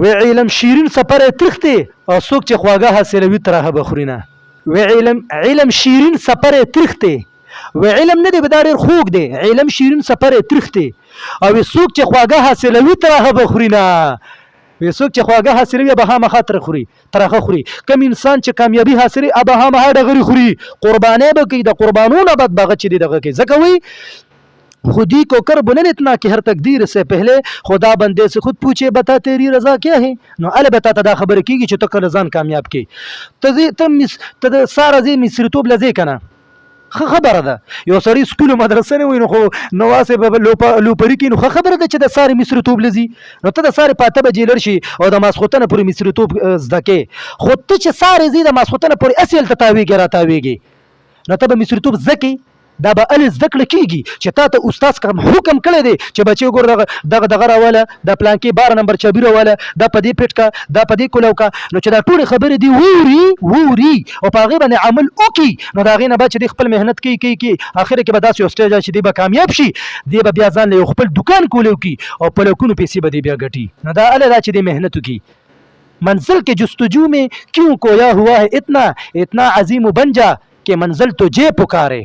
و علم شیرین سفر ترخته او څوک چې خواږه حاصلوي ترخه بخوري نه. و علم شیرین سفر ترخته و علم نه دی بدار خوږ دی، علم شیرین سفر ترخته او څوک چې خواږه حاصلوي ترخه بخوري نه. څوک چې خواږه حاصلوي به هم خاطر خوري ترخه خوري. کم انسان چې کامیابی حاصلوي به هم ډغري خوري، قرباني به کوي، د قربانونو بعد بغه چې دغه کوي. ځکه وی خودی کو کر بلن اتنا کہ ہر تقدیر سے پہلے خدا بندے سے خود پوچھے بتا تیری رضا کیا ہے. نو البته دا خبر کیږي چې تو کله ځان کامیاب کی ته ساره زی مصریتوب لزی کنه خبره ده. یو سړی سکول مدرسه نه وي نو خو نواسه به لوپری کې نو خبره ده چې د ساره مصریتوب لزی. نو ته د ساره پاته به جیلر شي او د ماسختنه پوری مصریتوب زده کې. خو ته چې ساره زی د ماسختنه پوری اصل ته تاویږي را تاویږي نو ته به مصریتوب زکی. دا به ال زده کړه کیږي چې تا ته استاد کوم حکم کړی دی چې بچي ګور دغه راواله د پلان کې 12 نمبر چابي راواله د پدې پټکا د پدې کولوکا. نو چې دا ټول خبره دی ووري او په هغه باندې عمل وکي نو دا غینه به چې خپل مهنت کوي اخر کې به داسې یو سټیج چې دی به کامیاب شي، دی به بیا ځان له خپل دکان کولو کی او په لکونو پیسې به دی بیا ګټي. نو دا ال دا چې دی مهنت وکي. منزل کے جستجو میں کیوں کویا ہوا ہے اتنا عظیم بن جا کہ منزل تجھے پکارے.